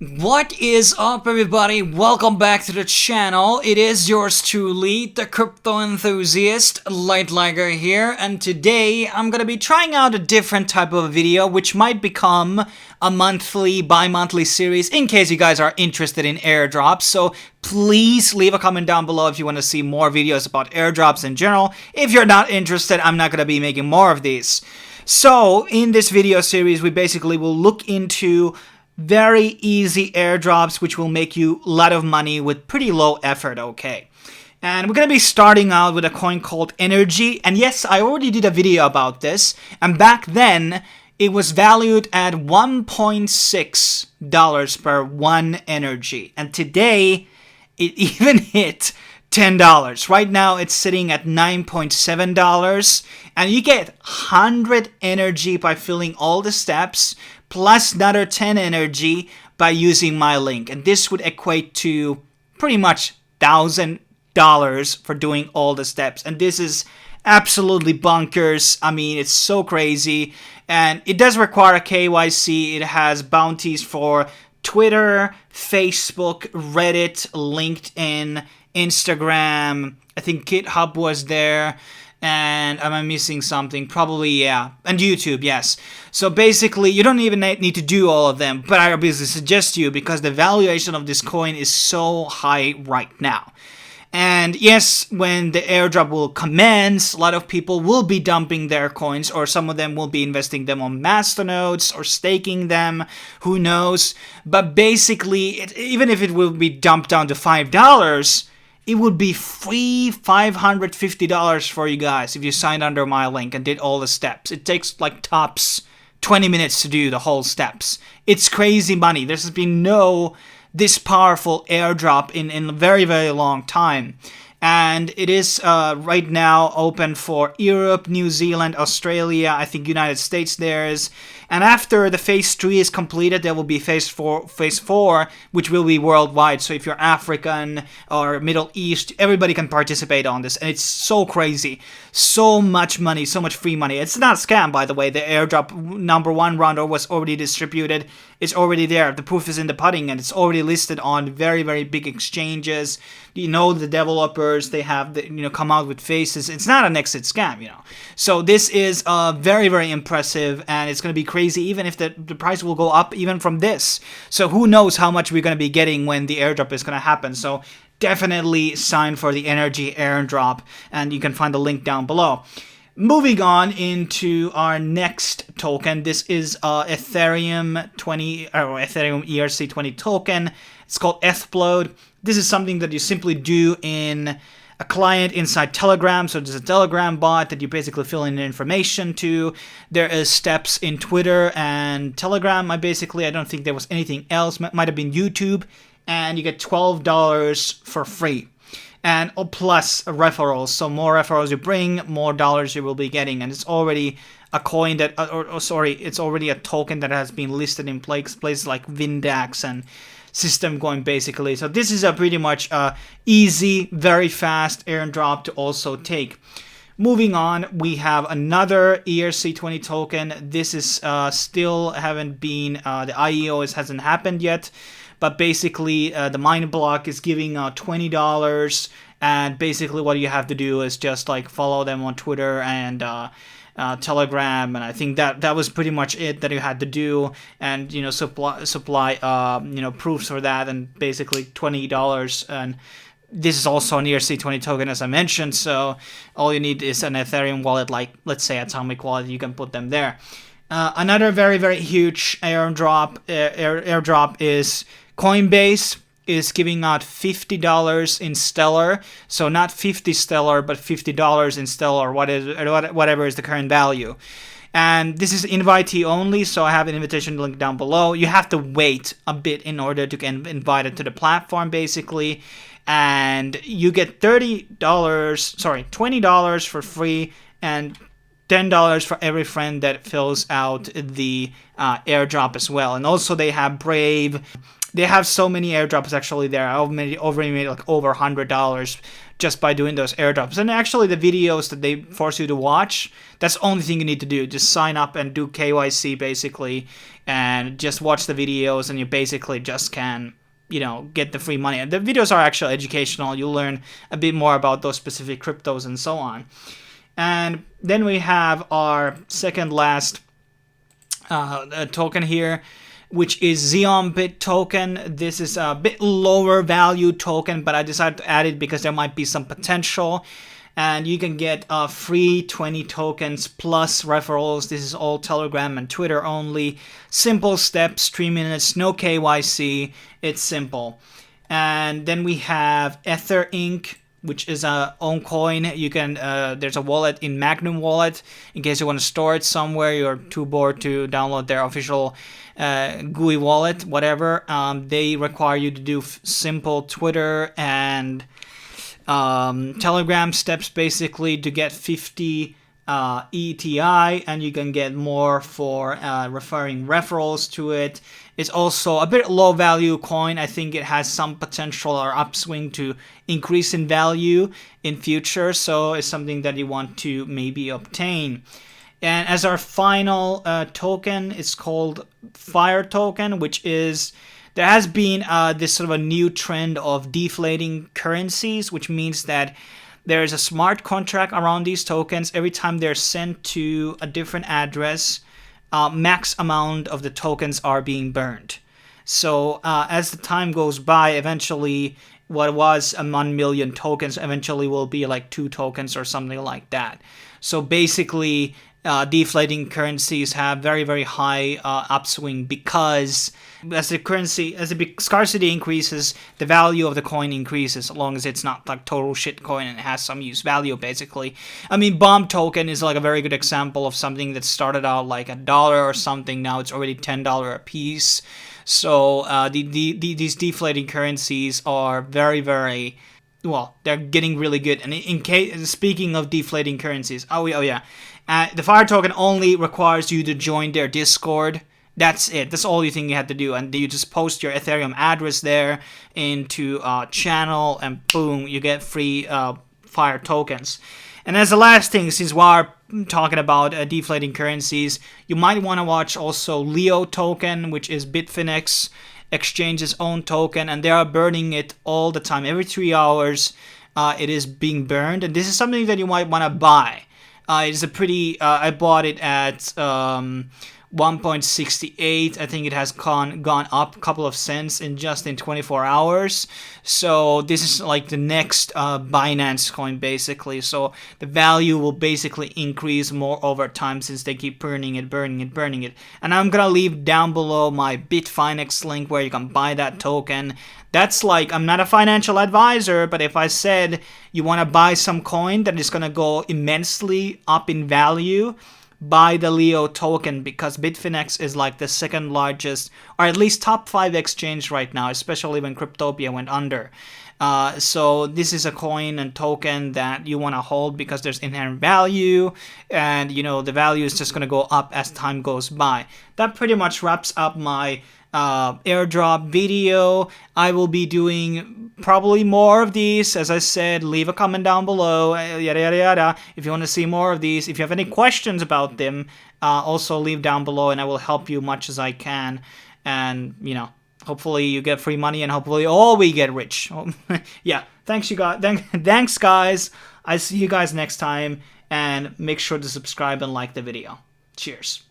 What is up, everybody? Welcome back to the channel. It is yours truly, the crypto enthusiast, Lightliger here, and today I'm gonna be trying out a different type of video which might become a monthly, bi-monthly series in case you guys are interested in airdrops. So please leave a comment down below if you want to see more videos about airdrops in general. If you're not interested, I'm not gonna be making more of these. So in this video series, we basically will look into very easy airdrops which will make you a lot of money with pretty low effort, okay? And we're going to be starting out with a coin called Energy. And yes, I already did a video about this. And back then, it was valued at $1.6 per one Energy. And today, it even hit $10. Right now, it's sitting at $9.7. And you get 100 Energy by filling all the steps, plus another 10 Energy by using my link. And this would equate to pretty much $1,000 for doing all the steps. And this is absolutely bonkers. I mean, it's so crazy. And it does require a KYC. It has bounties for Twitter, Facebook, Reddit, LinkedIn, Instagram. I think GitHub was there. And am I missing something? Probably, yeah. And YouTube, yes. So basically, you don't even need to do all of them, but I obviously suggest you because the valuation of this coin is so high right now. And yes, when the airdrop will commence, a lot of people will be dumping their coins, or some of them will be investing them on masternodes or staking them, who knows. But basically, even if it will be dumped down to $5, it would be free $550 for you guys if you signed under my link and did all the steps. It takes like tops 20 minutes to do the whole steps. It's crazy money. There's been no this powerful airdrop in a very, very long time. And it is right now open for Europe, New Zealand, Australia, I think United States there is. And after the phase 3 is completed, there will be phase 4, which will be worldwide. So if you're African or Middle East, everybody can participate on this. And it's so crazy. So much money, so much free money. It's not a scam, by the way. The airdrop #1 round was already distributed. It's already there. The proof is in the pudding, and it's already listed on very, very big exchanges. You know, the developers, they have come out with faces. It's not an exit scam, So this is very, very impressive, and it's going to be crazy even if the price will go up even from this. So who knows how much we're going to be getting when the airdrop is going to happen. So definitely sign for the Energy airdrop, and you can find the link down below. Moving on into our next token, this is Ethereum ERC20 token. It's called ethplode. This is something that you simply do in a client inside Telegram. So there's a Telegram bot that you basically fill in information to. There is steps in Twitter and Telegram. I don't think there was anything else. Might have been YouTube. And you get $12 for free. And plus referrals. So more referrals you bring, more dollars you will be getting. And it's already a coin that, it's already a token that has been listed in places like Vindax and System Coin, basically. So this is a pretty much easy, very fast airdrop to also take. Moving on, we have another ERC20 token. This is still haven't been, the IEO hasn't happened yet. But basically, the Mindblock is giving out $20, and basically what you have to do is just like follow them on Twitter and Telegram, and I think that was pretty much it that you had to do, and supply proofs for that, and basically $20. And this is also an ERC20 token, as I mentioned. So all you need is an Ethereum wallet, like let's say Atomic Wallet. You can put them there. Another very, very huge airdrop is Coinbase is giving out $50 in Stellar. So not 50 Stellar, but $50 in Stellar, whatever is the current value. And this is invitee only, so I have an invitation link down below. You have to wait a bit in order to get invited to the platform, basically. And you get $20 for free, and $10 for every friend that fills out the airdrop as well. And also they have Brave, they have so many airdrops actually there. I already made like over $100 just by doing those airdrops. And actually the videos that they force you to watch, that's the only thing you need to do. Just sign up and do KYC basically, and just watch the videos, and you basically just can, you know, get the free money. And the videos are actually educational. You'll learn a bit more about those specific cryptos and so on. And then we have our second last token here, which is Zeon Bit token. This is a bit lower value token, but I decided to add it because there might be some potential. And you can get free 20 tokens plus referrals. This is all Telegram and Twitter only. Simple steps, 3 minutes, no KYC. It's simple. And then we have Ether Inc., which is a own coin. You can there's a wallet in Magnum Wallet in case you want to store it somewhere. You're too bored to download their official GUI wallet, whatever. They require you to do simple Twitter and Telegram steps basically to get 50 ETI, and you can get more for referring referrals to it. It's also a bit low value coin. I think it has some potential or upswing to increase in value in future, so it's something that you want to maybe obtain. And as our final token, it's called Fire token, which is, there has been this sort of a new trend of deflating currencies, which means that there is a smart contract around these tokens. Every time they're sent to a different address, max amount of the tokens are being burned. So as the time goes by, eventually what was 1 million tokens eventually will be like 2 tokens or something like that. So basically, deflating currencies have very, very high upswing, because as the scarcity increases, the value of the coin increases, as long as it's not like total shit coin and it has some use value basically. I mean, Bomb token is like a very good example of something that started out like $1 or something. Now it's already $10 a piece. So these deflating currencies are very, very, well, they're getting really good. And speaking of deflating currencies, the Fire token only requires you to join their Discord. That's it. That's all you think you have to do. And you just post your Ethereum address there into a channel, and boom, you get free Fire tokens. And as the last thing, since we are talking about deflating currencies, you might want to watch also Leo token, which is Bitfinex Exchange's own token, and they are burning it all the time. Every 3 hours, it is being burned, and this is something that you might want to buy. It's a pretty, I bought it at 1.68. I think it has gone up a couple of cents in 24 hours. So this is like the next Binance coin basically. So the value will basically increase more over time since they keep burning it. And I'm gonna leave down below my Bitfinex link where you can buy that token. That's like, I'm not a financial advisor, but if I said you want to buy some coin that is gonna go immensely up in value, buy the Leo token, because Bitfinex is like the second largest, or at least top 5 exchange right now, especially when Cryptopia went under. So this is a coin and token that you want to hold because there's inherent value, and you know the value is just going to go up as time goes by. That pretty much wraps up my airdrop video. I will be doing probably more of these. As I said, leave a comment down below, yada yada yada, if you want to see more of these. If you have any questions about them, also leave down below and I will help you much as I can. And you know, hopefully you get free money, and hopefully all we get rich. Yeah, thanks you guys. Thanks guys. I see you guys next time, and make sure to subscribe and like the video. Cheers.